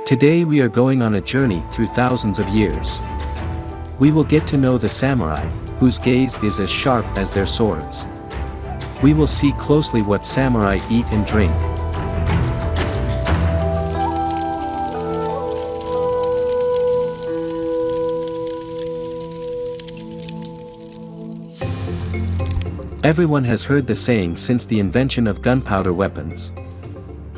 Today we are going on a journey through thousands of years. We will get to know the samurai, whose gaze is as sharp as their swords. We will see closely what samurai eat and drink. Everyone has heard the saying since the invention of gunpowder weapons.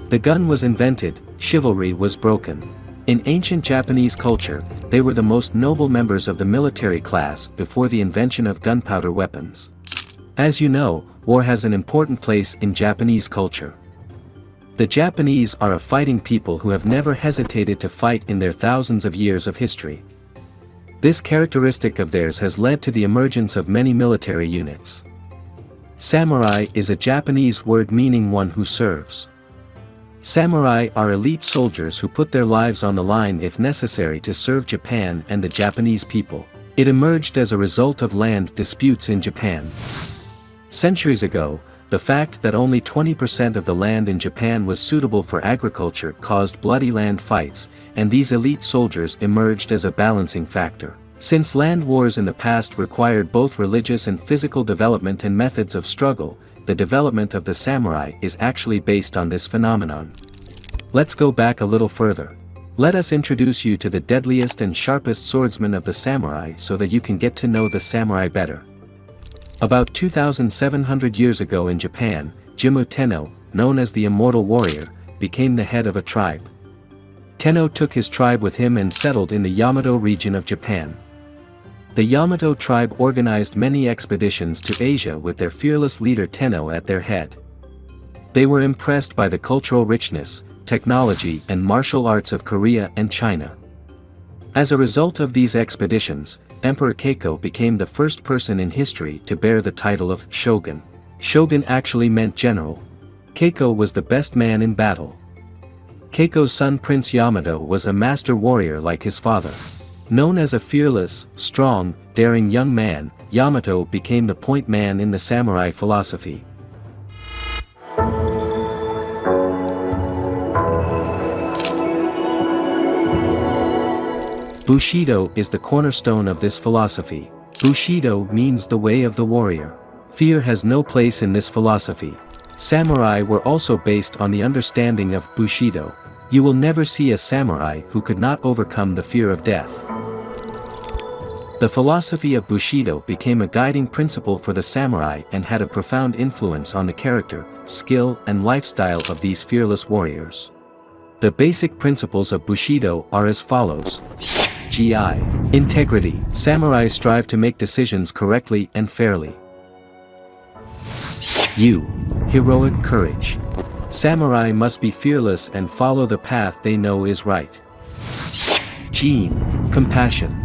The gun was invented, chivalry was broken. In ancient Japanese culture, they were the most noble members of the military class before the invention of gunpowder weapons. As you know, war has an important place in Japanese culture. The Japanese are a fighting people who have never hesitated to fight in their thousands of years of history. This characteristic of theirs has led to the emergence of many military units. Samurai is a Japanese word meaning one who serves. Samurai are elite soldiers who put their lives on the line if necessary to serve Japan and the Japanese people. It emerged as a result of land disputes in Japan. Centuries ago, the fact that only 20% of the land in Japan was suitable for agriculture caused bloody land fights, and these elite soldiers emerged as a balancing factor. Since land wars in the past required both religious and physical development and methods of struggle, the development of the samurai is actually based on this phenomenon. Let's go back a little further. Let us introduce you to the deadliest and sharpest swordsman of the samurai so that you can get to know the samurai better. About 2,700 years ago in Japan, Jimmu Tenno, known as the Immortal Warrior, became the head of a tribe. Tenno took his tribe with him and settled in the Yamato region of Japan. The Yamato tribe organized many expeditions to Asia with their fearless leader Tenno at their head. They were impressed by the cultural richness, technology and martial arts of Korea and China. As a result of these expeditions, Emperor Keiko became the first person in history to bear the title of shogun. Shogun actually meant general. Keiko was the best man in battle. Keiko's son Prince Yamato was a master warrior like his father. Known as a fearless, strong, daring young man, Yamato became the point man in the samurai philosophy. Bushido is the cornerstone of this philosophy. Bushido means the way of the warrior. Fear has no place in this philosophy. Samurai were also based on the understanding of Bushido. You will never see a samurai who could not overcome the fear of death. The philosophy of Bushido became a guiding principle for the samurai and had a profound influence on the character, skill and lifestyle of these fearless warriors. The basic principles of Bushido are as follows. GI. Integrity. Samurai strive to make decisions correctly and fairly. U. Heroic courage. Samurai must be fearless and follow the path they know is right. Gene. Compassion.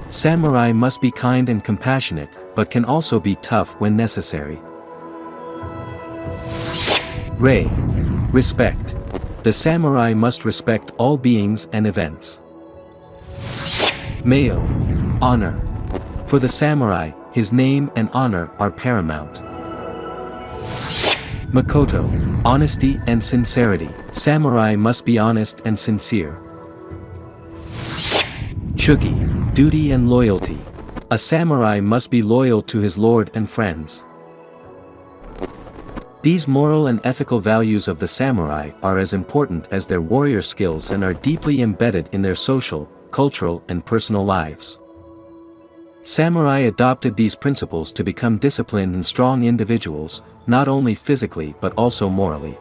Samurai must be kind and compassionate, but can also be tough when necessary. Rei. Respect. The samurai must respect all beings and events. Meo. Honor. For the samurai, his name and honor are paramount. Makoto. Honesty and sincerity. Samurai must be honest and sincere. Chugi. Duty and loyalty. A samurai must be loyal to his lord and friends. These moral and ethical values of the samurai are as important as their warrior skills and are deeply embedded in their social, cultural and personal lives. Samurai adopted these principles to become disciplined and strong individuals, not only physically but also morally.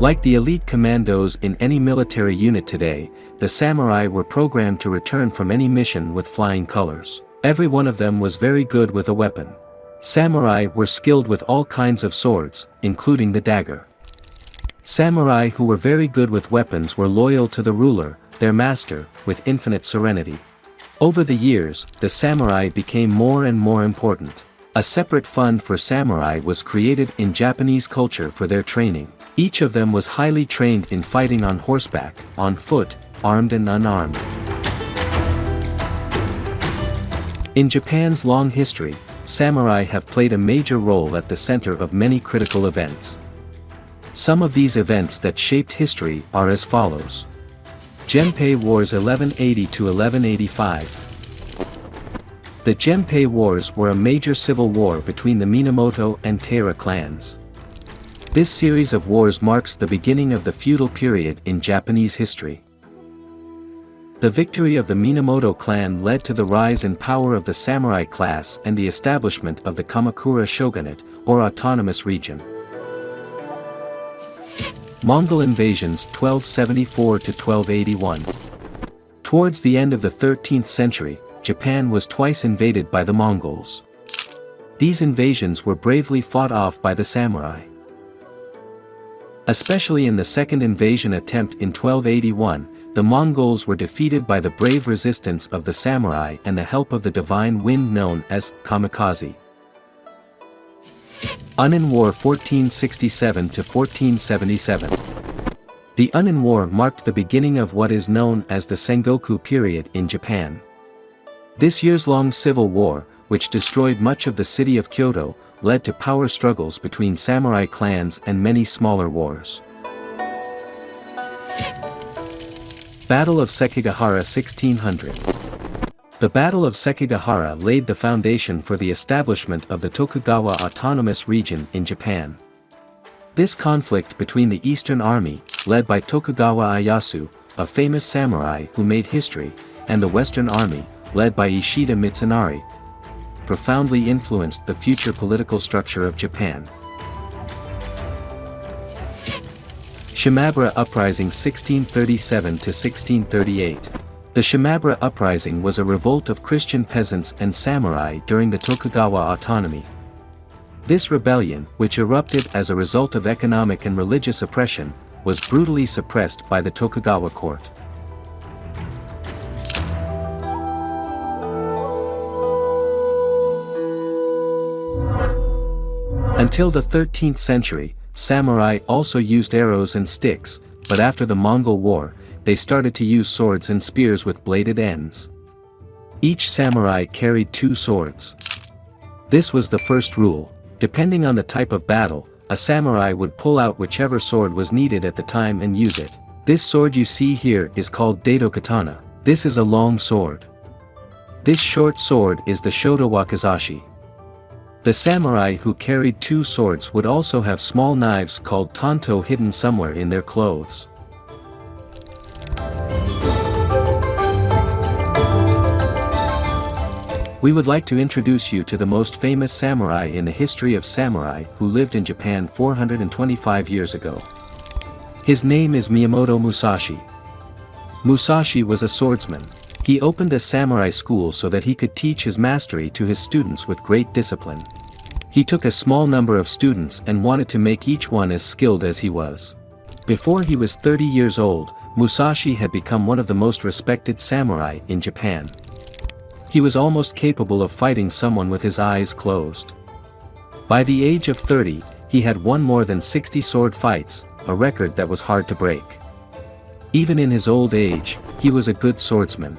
Like the elite commandos in any military unit today, the samurai were programmed to return from any mission with flying colors. Every one of them was very good with a weapon. Samurai were skilled with all kinds of swords, including the dagger. Samurai who were very good with weapons were loyal to the ruler, their master, with infinite serenity. Over the years, the samurai became more and more important. A separate fund for samurai was created in Japanese culture for their training. Each of them was highly trained in fighting on horseback, on foot, armed and unarmed. In Japan's long history, samurai have played a major role at the center of many critical events. Some of these events that shaped history are as follows. Genpei Wars 1180 to 1185. The Genpei Wars were a major civil war between the Minamoto and Taira clans. This series of wars marks the beginning of the feudal period in Japanese history. The victory of the Minamoto clan led to the rise in power of the samurai class and the establishment of the Kamakura shogunate, or autonomous region. Mongol invasions 1274 to 1281. Towards the end of the 13th century, Japan was twice invaded by the Mongols. These invasions were bravely fought off by the samurai. Especially in the second invasion attempt in 1281, the Mongols were defeated by the brave resistance of the samurai and the help of the divine wind known as kamikaze. Unin War 1467 to 1477. The Unin War marked the beginning of what is known as the Sengoku period in Japan. This years-long civil war, which destroyed much of the city of Kyoto, led to power struggles between samurai clans and many smaller wars. Battle of Sekigahara 1600. The Battle of Sekigahara laid the foundation for the establishment of the Tokugawa Autonomous Region in Japan. This conflict between the Eastern Army, led by Tokugawa Ieyasu, a famous samurai who made history, and the Western Army, led by Ishida Mitsunari, profoundly influenced the future political structure of Japan. Shimabara Uprising 1637 to 1638. The Shimabara Uprising was a revolt of Christian peasants and samurai during the Tokugawa autonomy. This rebellion, which erupted as a result of economic and religious oppression, was brutally suppressed by the Tokugawa court. Until the 13th century, samurai also used arrows and sticks, but after the Mongol War, they started to use swords and spears with bladed ends. Each samurai carried 2 swords. This was the first rule. Depending on the type of battle, a samurai would pull out whichever sword was needed at the time and use it. This sword you see here is called Dado Katana. This is a long sword. This short sword is the Shoto Wakizashi. The samurai who carried 2 swords would also have small knives called tanto hidden somewhere in their clothes. We would like to introduce you to the most famous samurai in the history of samurai who lived in Japan 425 years ago. His name is Miyamoto Musashi. Musashi was a swordsman. He opened a samurai school so that he could teach his mastery to his students with great discipline. He took a small number of students and wanted to make each one as skilled as he was. Before he was 30 years old, Musashi had become one of the most respected samurai in Japan. He was almost capable of fighting someone with his eyes closed. By the age of 30, he had won more than 60 sword fights, a record that was hard to break. Even in his old age, he was a good swordsman.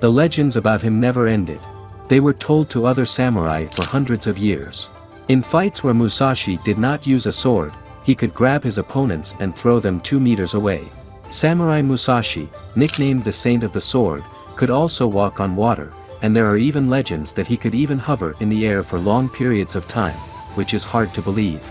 The legends about him never ended. They were told to other samurai for hundreds of years. In fights where Musashi did not use a sword, he could grab his opponents and throw them 2 meters away. Samurai Musashi, nicknamed the Saint of the Sword, could also walk on water, and there are even legends that he could even hover in the air for long periods of time, which is hard to believe.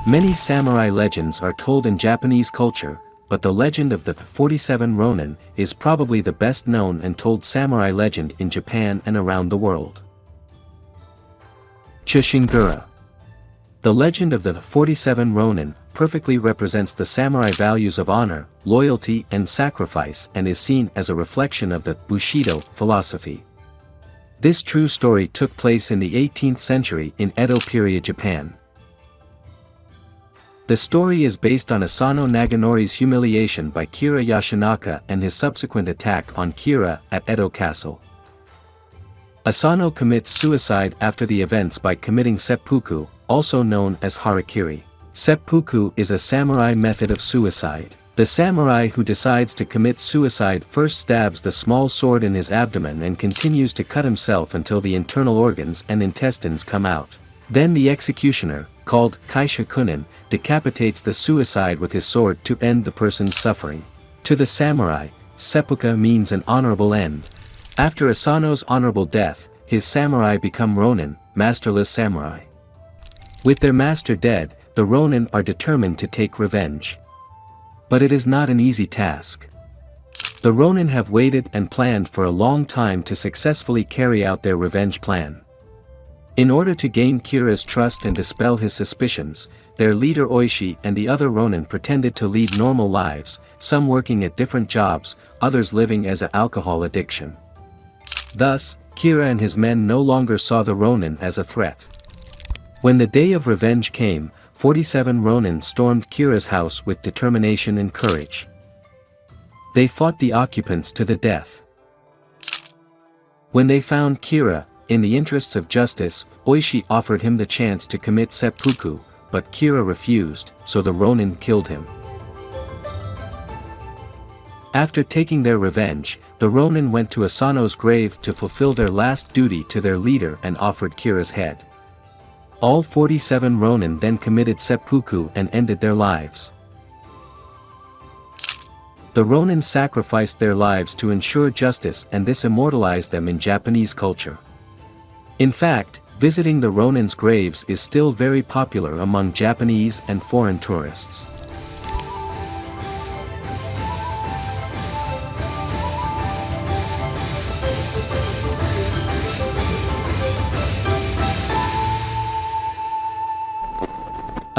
Many samurai legends are told in Japanese culture, but the legend of the 47 Ronin is probably the best known and told samurai legend in Japan and around the world. Chushingura. The legend of the 47 Ronin perfectly represents the samurai values of honor, loyalty and sacrifice and is seen as a reflection of the Bushido philosophy. This true story took place in the 18th century in Edo period Japan. The story is based on Asano Naganori's humiliation by Kira Yashinaka and his subsequent attack on Kira at Edo Castle. Asano commits suicide after the events by committing seppuku, also known as harakiri. Seppuku is a samurai method of suicide. The samurai who decides to commit suicide first stabs the small sword in his abdomen and continues to cut himself until the internal organs and intestines come out. Then the executioner, called kaisha kunin, decapitates the suicide with his sword to end the person's suffering. To the samurai, seppuku means an honorable end. After Asano's honorable death, his samurai become ronin, masterless samurai. With their master dead, the ronin are determined to take revenge. But it is not an easy task. The ronin have waited and planned for a long time to successfully carry out their revenge plan. In order to gain Kira's trust and dispel his suspicions, their leader Oishi and the other ronin pretended to lead normal lives, some working at different jobs, others living as an alcohol addiction. Thus, Kira and his men no longer saw the ronin as a threat. When the day of revenge came, 47 ronin stormed Kira's house with determination and courage. They fought the occupants to the death. When they found Kira, in the interests of justice, Oishi offered him the chance to commit seppuku, but Kira refused, so the ronin killed him. After taking their revenge, the ronin went to Asano's grave to fulfill their last duty to their leader and offered Kira's head. All 47 ronin then committed seppuku and ended their lives. The ronin sacrificed their lives to ensure justice, and this immortalized them in Japanese culture. In fact, visiting the ronin's graves is still very popular among Japanese and foreign tourists.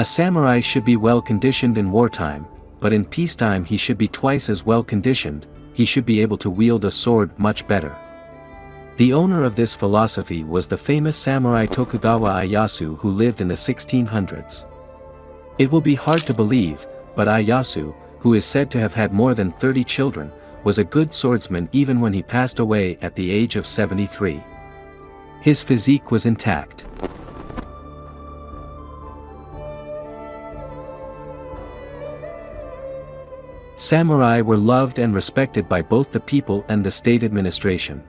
A samurai should be well conditioned in wartime, but in peacetime he should be twice as well conditioned. He should be able to wield a sword much better. The owner of this philosophy was the famous samurai Tokugawa Ieyasu, who lived in the 1600s. It will be hard to believe, but Ieyasu, who is said to have had more than 30 children, was a good swordsman even when he passed away at the age of 73. His physique was intact. Samurai were loved and respected by both the people and the state administration.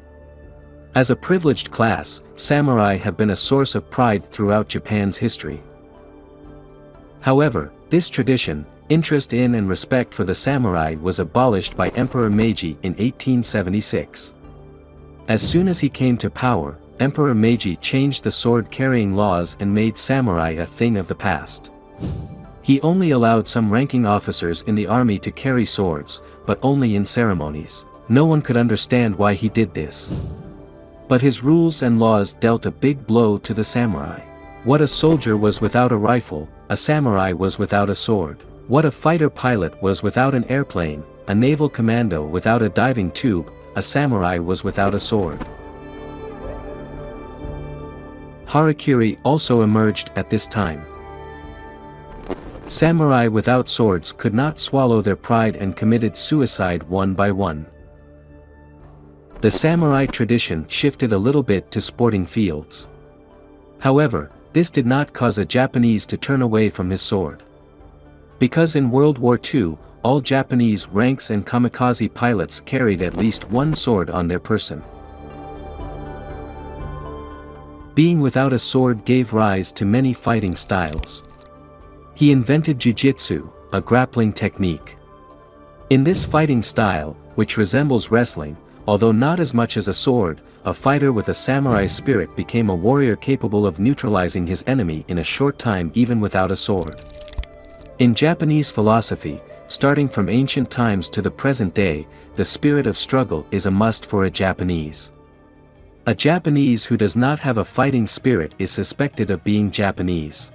As a privileged class, samurai have been a source of pride throughout Japan's history. However, this tradition, interest in and respect for the samurai was abolished by Emperor Meiji in 1876. As soon as he came to power, Emperor Meiji changed the sword-carrying laws and made samurai a thing of the past. He only allowed some ranking officers in the army to carry swords, but only in ceremonies. No one could understand why he did this. But his rules and laws dealt a big blow to the samurai. What a soldier was without a rifle, a samurai was without a sword. What a fighter pilot was without an airplane, a naval commando without a diving tube, a samurai was without a sword. Harakiri also emerged at this time. Samurai without swords could not swallow their pride and committed suicide one by one. The samurai tradition shifted a little bit to sporting fields. However, this did not cause a Japanese to turn away from his sword. Because in World War II, all Japanese ranks and kamikaze pilots carried at least one sword on their person. Being without a sword gave rise to many fighting styles. He invented jiu-jitsu, a grappling technique. In this fighting style, which resembles wrestling, although not as much as a sword, a fighter with a samurai spirit became a warrior capable of neutralizing his enemy in a short time even without a sword. In Japanese philosophy, starting from ancient times to the present day, the spirit of struggle is a must for a Japanese. A Japanese who does not have a fighting spirit is suspected of being Japanese.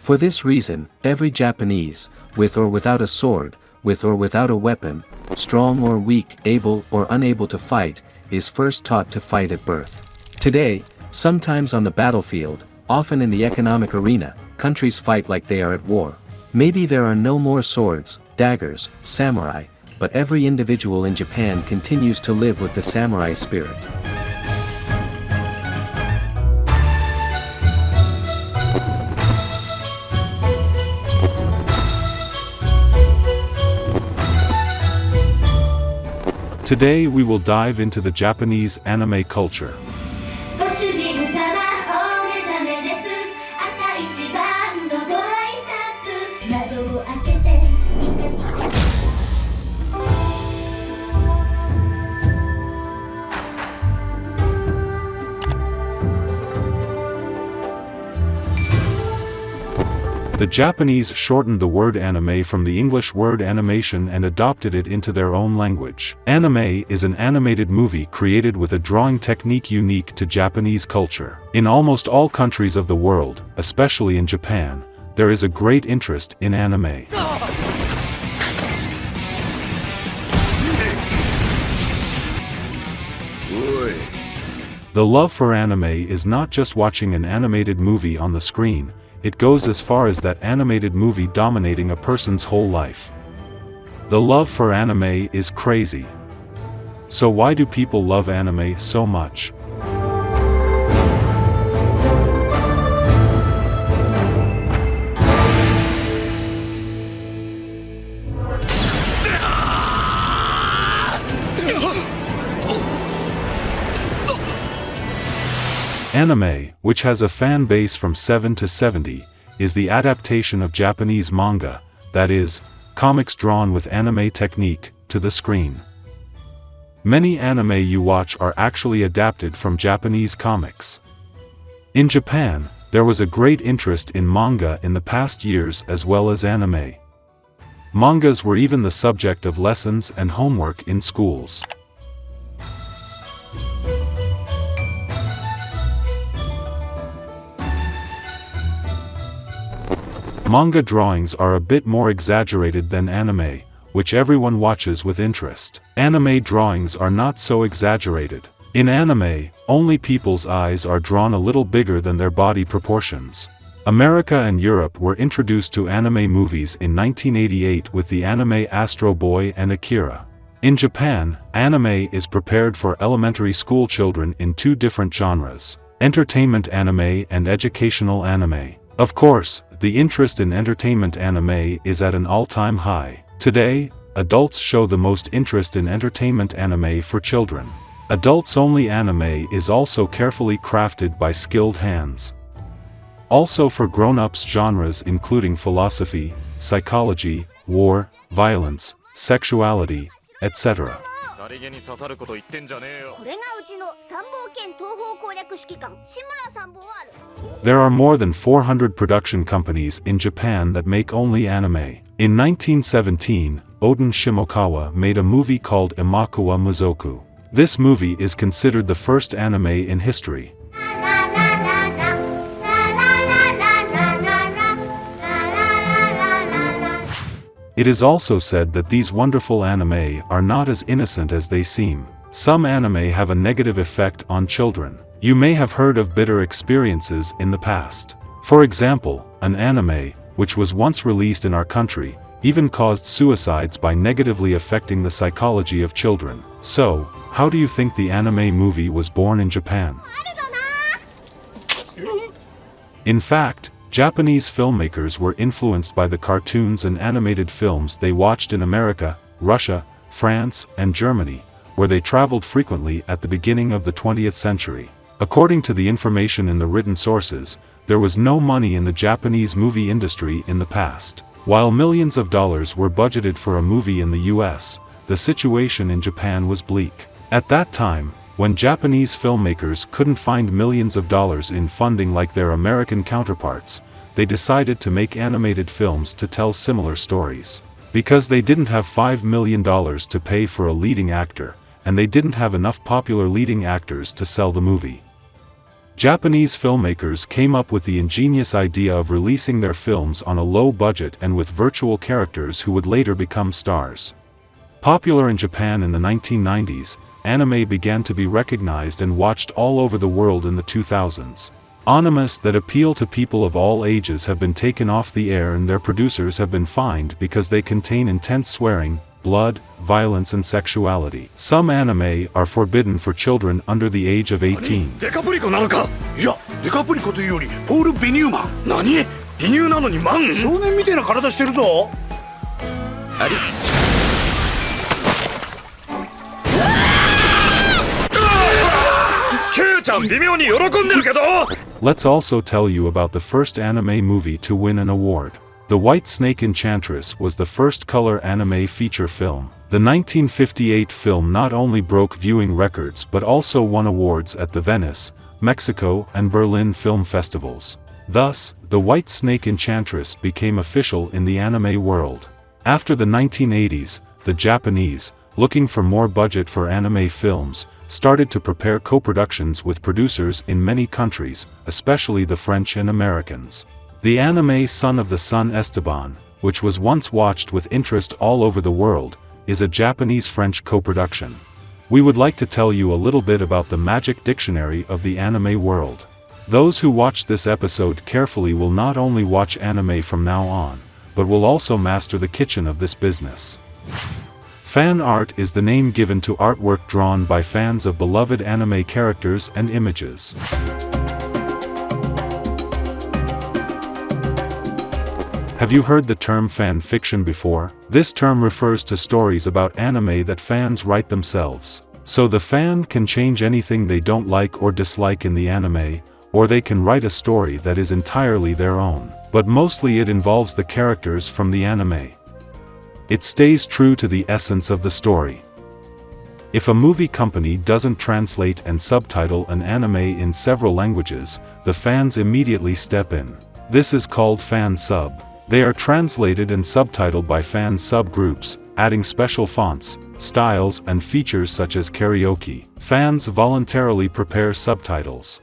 For this reason, every Japanese, with or without a sword, with or without a weapon, strong or weak, able or unable to fight, is first taught to fight at birth. Today, sometimes on the battlefield, often in the economic arena, countries fight like they are at war. Maybe there are no more swords, daggers, samurai, but every individual in Japan continues to live with the samurai spirit. Today we will dive into the Japanese anime culture. ご主人様お目覚めです朝一番のご挨拶窓を開けて The Japanese shortened the word anime from the English word animation and adopted it into their own language. Anime is an animated movie created with a drawing technique unique to Japanese culture. In almost all countries of the world, especially in Japan, there is a great interest in anime. The love for anime is not just watching an animated movie on the screen. It goes as far as that animated movie dominating a person's whole life. The love for anime is crazy. So why do people love anime so much? Anime, which has a fan base from 7 to 70, is the adaptation of Japanese manga, that is, comics drawn with anime technique, to the screen. Many anime you watch are actually adapted from Japanese comics. In Japan, there was a great interest in manga in the past years as well as anime. Mangas were even the subject of lessons and homework in schools. Manga drawings are a bit more exaggerated than anime, which everyone watches with interest. Anime drawings are not so exaggerated. In anime, only people's eyes are drawn a little bigger than their body proportions. America and Europe were introduced to anime movies in 1988 with the anime Astro Boy and Akira. In Japan, anime is prepared for elementary school children in two different genres: entertainment anime and educational anime. Of course, the interest in entertainment anime is at an all-time high. Today, adults show the most interest in entertainment anime for children. Adults-only anime is also carefully crafted by skilled hands. Also for grown-ups genres including philosophy, psychology, war, violence, sexuality, etc. There are more than 400 production companies in Japan that make only anime. In 1917, Oden Shimokawa made a movie called Imakuwa Muzoku. This movie is considered the first anime in history. It is also said that these wonderful anime are not as innocent as they seem. Some anime have a negative effect on children. You may have heard of bitter experiences in the past. For example, an anime, which was once released in our country, even caused suicides by negatively affecting the psychology of children. So, how do you think the anime movie was born in Japan? In fact, Japanese filmmakers were influenced by the cartoons and animated films they watched in America, Russia, France, and Germany, where they traveled frequently at the beginning of the 20th century. According to the information in the written sources, there was no money in the Japanese movie industry in the past. While millions of dollars were budgeted for a movie in the US, the situation in Japan was bleak. At that time, when Japanese filmmakers couldn't find millions of dollars in funding like their American counterparts, they decided to make animated films to tell similar stories. Because they didn't have $5 million to pay for a leading actor, and they didn't have enough popular leading actors to sell the movie. Japanese filmmakers came up with the ingenious idea of releasing their films on a low budget and with virtual characters who would later become stars. Popular in Japan in the 1990s, anime began to be recognized and watched all over the world in the 2000s. Animes that appeal to people of all ages have been taken off the air and their producers have been fined because they contain intense swearing, blood, violence and sexuality. Some anime are forbidden for children under the age of 18. デカプリコなのか。いや、デカプリコというよりポール・ベニューマン。何？美乳なのにマン？少年みたいな体してるぞ。あり。ちゃん微妙に喜んでるけど。 Let's also tell you about the first anime movie to win an award. The White Snake Enchantress was the first color anime feature film. The 1958 film not only broke viewing records but also won awards at the Venice, Mexico, and Berlin film festivals. Thus, The White Snake Enchantress became official in the anime world. After the 1980s, the Japanese, looking for more budget for anime films, started to prepare co-productions with producers in many countries, especially the French and Americans. The anime Son of the Sun Esteban, which was once watched with interest all over the world, is a Japanese-French co-production. We would like to tell you a little bit about the magic dictionary of the anime world. Those who watch this episode carefully will not only watch anime from now on, but will also master the kitchen of this business. Fan art is the name given to artwork drawn by fans of beloved anime characters and images. Have you heard the term fan fiction before? This term refers to stories about anime that fans write themselves. So the fan can change anything they don't like or dislike in the anime, or they can write a story that is entirely their own. But mostly it involves the characters from the anime. It stays true to the essence of the story. If a movie company doesn't translate and subtitle an anime in several languages, the fans immediately step in. This is called fan sub. They are translated and subtitled by fan subgroups, adding special fonts, styles, and features such as karaoke. Fans voluntarily prepare subtitles.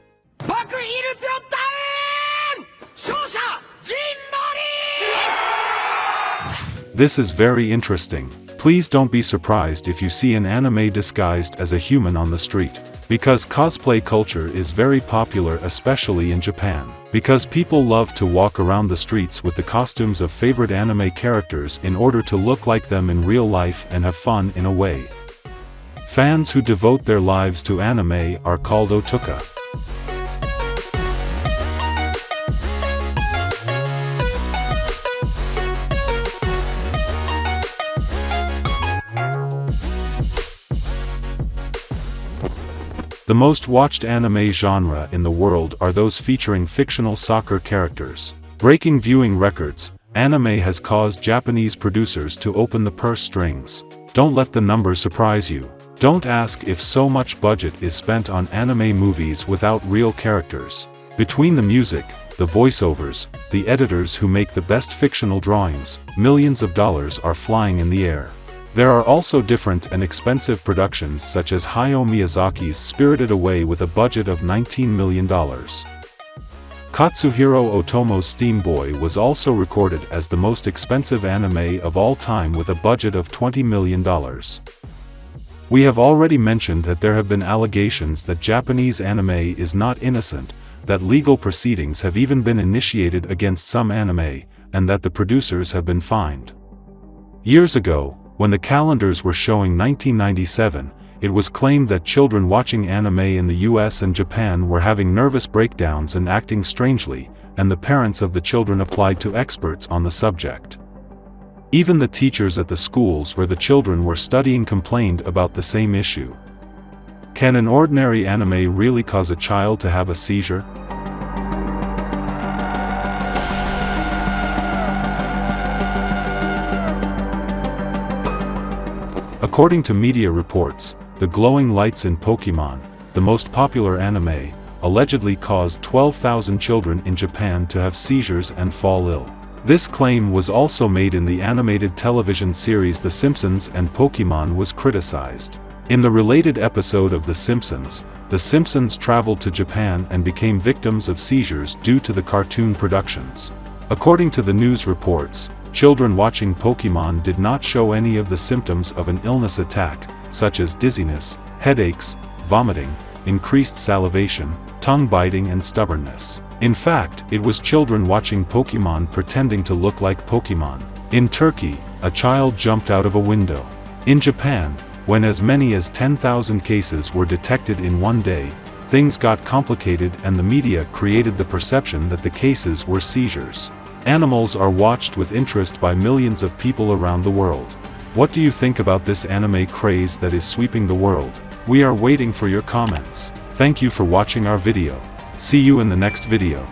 This is very interesting. Please don't be surprised if you see an anime disguised as a human on the street. Because cosplay culture is very popular, especially in Japan. Because people love to walk around the streets with the costumes of favorite anime characters in order to look like them in real life and have fun in a way. Fans who devote their lives to anime are called otaku. The most watched anime genre in the world are those featuring fictional soccer characters. Breaking viewing records, anime has caused Japanese producers to open the purse strings. Don't let the numbers surprise you. Don't ask if so much budget is spent on anime movies without real characters. Between the music, the voiceovers, the editors who make the best fictional drawings, millions of dollars are flying in the air. There are also different and expensive productions such as Hayao Miyazaki's Spirited Away with a budget of $19 million. Katsuhiro Otomo's Steam Boy was also recorded as the most expensive anime of all time with a budget of $20 million. We have already mentioned that there have been allegations that Japanese anime is not innocent, that legal proceedings have even been initiated against some anime, and that the producers have been fined. Years ago, when the calendars were showing 1997, it was claimed that children watching anime in the US and Japan were having nervous breakdowns and acting strangely, and the parents of the children applied to experts on the subject. Even the teachers at the schools where the children were studying complained about the same issue. Can an ordinary anime really cause a child to have a seizure? According to media reports, the glowing lights in Pokemon, the most popular anime, allegedly caused 12,000 children in Japan to have seizures and fall ill. This claim was also made in the animated television series The Simpsons, and Pokemon was criticized. In the related episode of The Simpsons traveled to Japan and became victims of seizures due to the cartoon productions. According to the news reports, children watching Pokemon did not show any of the symptoms of an illness attack, such as dizziness, headaches, vomiting, increased salivation, tongue biting, and stubbornness. In fact, it was children watching Pokemon pretending to look like Pokemon. In Turkey, a child jumped out of a window. In Japan, when as many as 10,000 cases were detected in one day, things got complicated and the media created the perception that the cases were seizures. Animals are watched with interest by millions of people around the world. What do you think about this anime craze that is sweeping the world? We are waiting for your comments. Thank you for watching our video. See you in the next video.